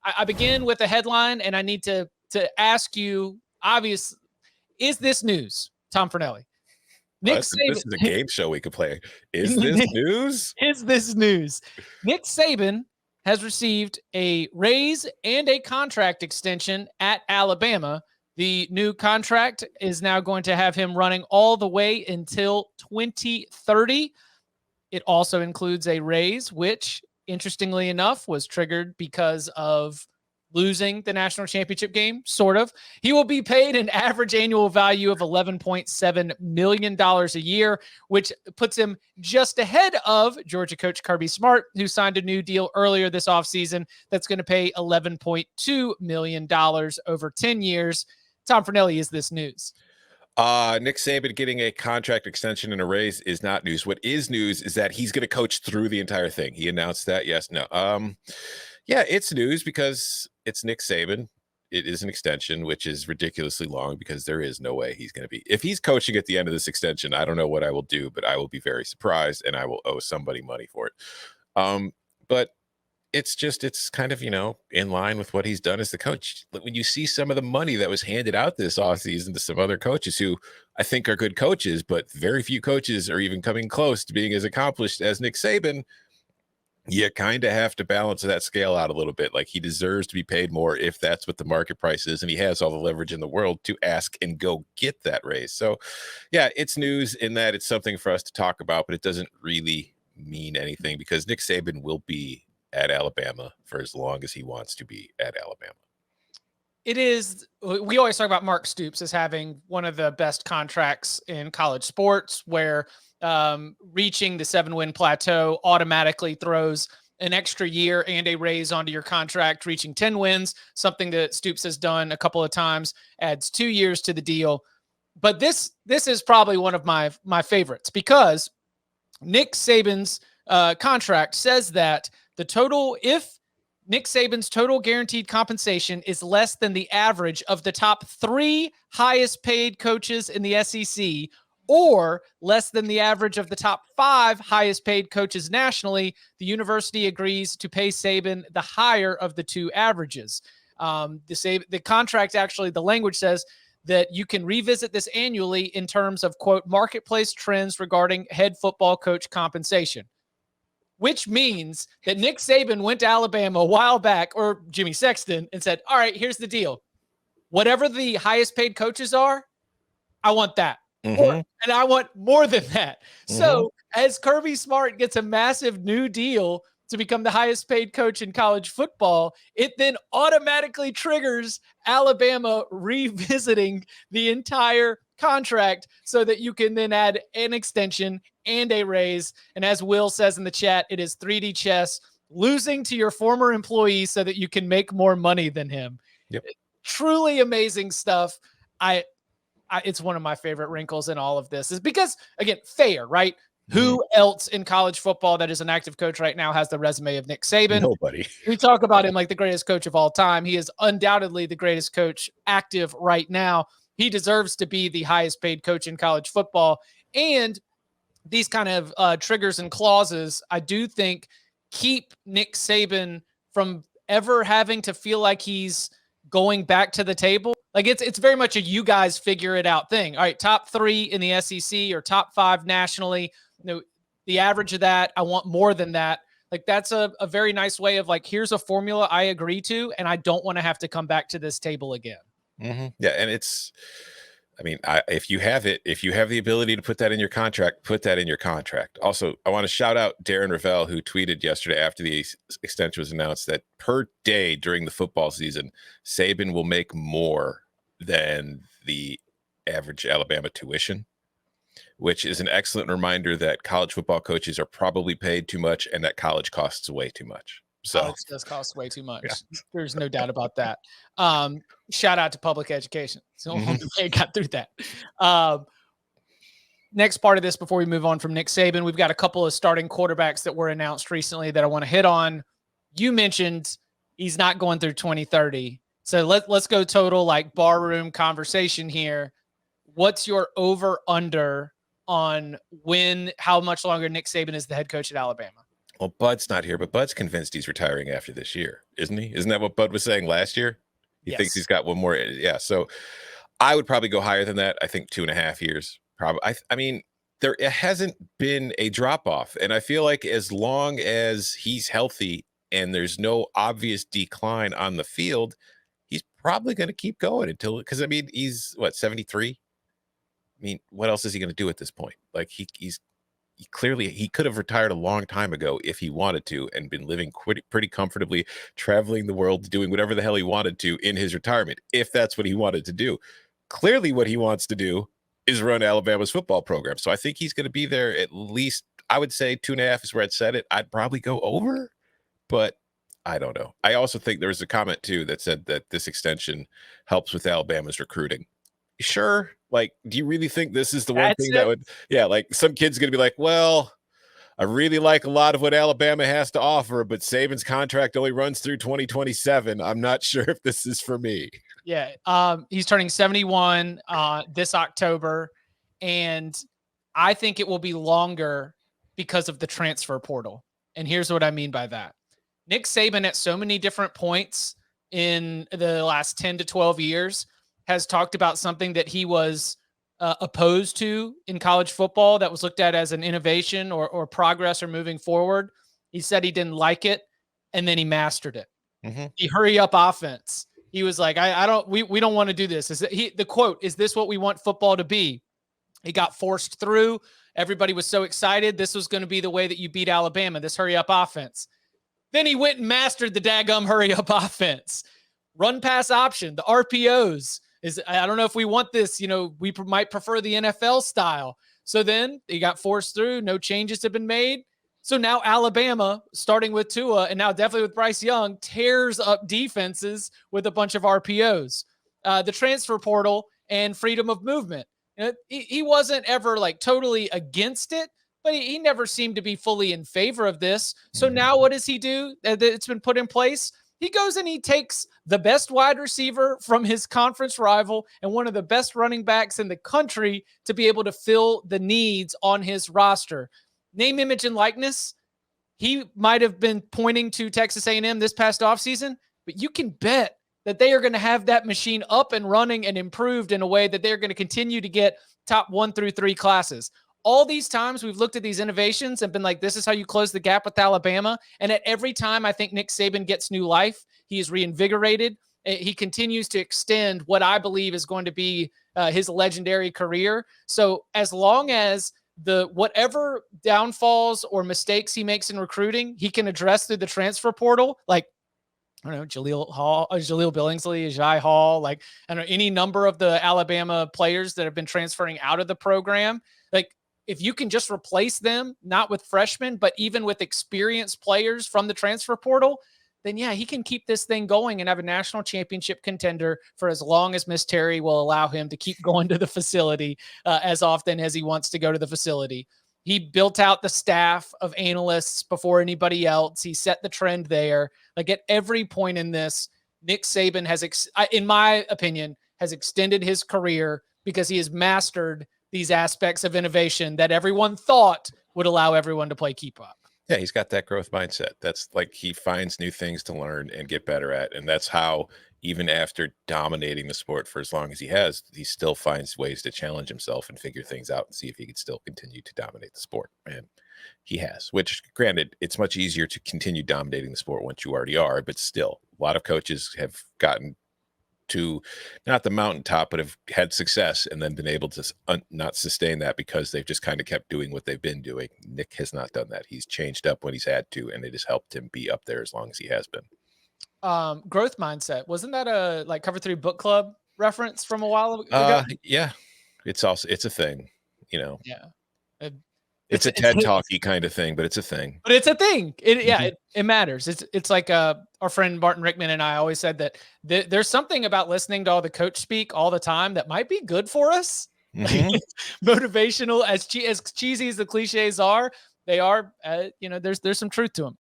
I begin with a headline, and I need to ask you, obvious, is this news, Tom Fornelli? Nick Saban. This is a game show we could play. Is this news? Is this news? Nick Saban has received a raise and a contract extension at Alabama. The new contract is now going to have him running all the way until 2030. It also includes a raise, which, interestingly enough, was triggered because of losing the national championship game, sort of. He will be paid an average annual value of $11.7 million a year, which puts him just ahead of Georgia coach Kirby Smart, who signed a new deal earlier this offseason that's going to pay $11.2 million over 10 years. Tom Fornelli, is this news? Nick Saban getting a contract extension and a raise is not news. What is news is that he's going to coach through the entire thing. He announced that. Yes, no. Yeah, it's news because it's Nick Saban. It is an extension, which is ridiculously long because there is no way he's going to be. If he's coaching at the end of this extension, I don't know what I will do, but I will be very surprised and I will owe somebody money for it. But it's kind of, in line with what he's done as the coach. When you see some of the money that was handed out this offseason to some other coaches who I think are good coaches, but very few coaches are even coming close to being as accomplished as Nick Saban, you kind of have to balance that scale out a little bit. Like, he deserves to be paid more if that's what the market price is, and he has all the leverage in the world to ask and go get that raise. So, yeah, it's news in that it's something for us to talk about, but it doesn't really mean anything because Nick Saban will be at Alabama for as long as he wants to be at Alabama. It is. We always talk about Mark Stoops as having one of the best contracts in college sports, where reaching the 7-win plateau automatically throws an extra year and a raise onto your contract. Reaching 10 wins, something that Stoops has done a couple of times, adds 2 years to the deal. But this is probably one of my favorites because Nick Saban's contract says that the total, if Nick Saban's total guaranteed compensation is less than the average of the top 3 highest paid coaches in the SEC, or less than the average of the top 5 highest paid coaches nationally, the university agrees to pay Saban the higher of the 2 averages. The contract, actually, the language says that you can revisit this annually in terms of, quote, marketplace trends regarding head football coach compensation. Which means that Nick Saban went to Alabama a while back, or Jimmy Sexton, and said, all right, here's the deal. Whatever the highest paid coaches are, I want that. And I want more than that. So as Kirby Smart gets a massive new deal to become the highest paid coach in college football, it then automatically triggers Alabama revisiting the entire contract so that you can then add an extension and a raise. And as Will says in the chat, it is 3D chess, losing to your former employee so that you can make more money than him. Yep. Truly amazing stuff. It's one of my favorite wrinkles in all of this is because, again, fair, right? Who else in college football that is an active coach right now has the resume of Nick Saban? Nobody. We talk about him like the greatest coach of all time. He is undoubtedly the greatest coach active right now. He deserves to be the highest paid coach in college football. And these kind of triggers and clauses, I do think, keep Nick Saban from ever having to feel like he's going back to the table. Like, it's very much a you guys figure it out thing. All right, top 3 in the SEC or top 5 nationally. The average of that, I want more than that. Like, that's a very nice way of, like, here's a formula I agree to, and I don't want to have to come back to this table again. Yeah, and if you have the ability to put that in your contract, put that in your contract. Also, I want to shout out Darren Ravel, who tweeted yesterday after the extension was announced that per day during the football season, Saban will make more than the average Alabama tuition, which is an excellent reminder that college football coaches are probably paid too much and that college costs way too much. So college does cost way too much. Yeah. There's no doubt about that. Shout out to public education. So I got through that. Next part of this, before we move on from Nick Saban, we've got a couple of starting quarterbacks that were announced recently that I want to hit on. You mentioned he's not going through 2030. So let's go total, like, barroom conversation here. What's your over under on how much longer Nick Saban is the head coach at Alabama? Well, Bud's not here, but Bud's convinced he's retiring after this year, isn't he? Isn't that what Bud was saying last year? He thinks he's Yes. got one more. Yeah. So I would probably go higher than that. I think 2.5 years. Probably. I mean, there it hasn't been a drop off, and I feel like as long as he's healthy and there's no obvious decline on the field, he's probably going to keep going until, because I mean, he's what, 73. I mean, what else is he going to do at this point? Like he clearly he could have retired a long time ago if he wanted to and been living pretty comfortably, traveling the world, doing whatever the hell he wanted to in his retirement, if that's what he wanted to do. Clearly, what he wants to do is run Alabama's football program. So I think he's going to be there at least, I would say 2.5 is where I'd set it. I'd probably go over, but I don't know. I also think there was a comment too that said that this extension helps with Alabama's recruiting. Sure. Like, do you really think this is the one That's thing that it. would, yeah, like some kid's going to be like, well, I really like a lot of what Alabama has to offer, but Saban's contract only runs through 2027. I'm not sure if this is for me. Yeah. He's turning 71 this October, and I think it will be longer because of the transfer portal. And here's what I mean by that. Nick Saban at so many different points in the last 10 to 12 years has talked about something that he was opposed to in college football that was looked at as an innovation or progress or moving forward. He said he didn't like it, and then he mastered it. Mm-hmm. The hurry up offense. He was like, we don't want to do this. The quote, is this what we want football to be? It got forced through. Everybody was so excited. This was going to be the way that you beat Alabama, this hurry up offense. Then he went and mastered the daggum hurry up offense. Run pass option, the RPOs. I don't know if we want this. We might prefer the NFL style. So then he got forced through. No changes have been made. So now Alabama, starting with Tua and now definitely with Bryce Young, tears up defenses with a bunch of RPOs. The transfer portal and freedom of movement. He wasn't ever like totally against it, but he never seemed to be fully in favor of this. So now what does he do? It's been put in place. He goes and he takes the best wide receiver from his conference rival and one of the best running backs in the country to be able to fill the needs on his roster. Name, image, and likeness. He might have been pointing to Texas A&M this past offseason, but you can bet that they are going to have that machine up and running and improved in a way that they're going to continue to get top 1 through 3 classes. All these times we've looked at these innovations and been like, this is how you close the gap with Alabama. And at every time I think Nick Saban gets new life, he is reinvigorated. He continues to extend what I believe is going to be his legendary career. So as long as whatever downfalls or mistakes he makes in recruiting, he can address through the transfer portal, like, I don't know, Jaleel Billingsley, Ajay Hall, like, I don't know, any number of the Alabama players that have been transferring out of the program. Like, if you can just replace them, not with freshmen, but even with experienced players from the transfer portal, then yeah, he can keep this thing going and have a national championship contender for as long as Miss Terry will allow him to keep going to the facility as often as he wants to go to the facility. He built out the staff of analysts before anybody else. He set the trend there. Like at every point in this, Nick Saban has, in my opinion, has extended his career because he has mastered these aspects of innovation that everyone thought would allow everyone to play keep up. Yeah, he's got that growth mindset. That's like he finds new things to learn and get better at. And that's how, even after dominating the sport for as long as he has, he still finds ways to challenge himself and figure things out and see if he can still continue to dominate the sport. And he has, which granted, it's much easier to continue dominating the sport once you already are, but still a lot of coaches have gotten to not the mountaintop, but have had success and then been able to not sustain that because they've just kind of kept doing what they've been doing. Nick has not done that. He's changed up when he's had to, and it has helped him be up there as long as he has been. Growth mindset. Wasn't that a like Cover 3 book club reference from a while ago? Yeah, it's a thing, Yeah. It's a TED Talky kind of thing, but it's a thing. But it's a thing. It matters. It's like our friend Martin Rickman and I always said that there's something about listening to all the coach speak all the time that might be good for us. Mm-hmm. Motivational, as cheesy as the cliches are, they are. There's some truth to them.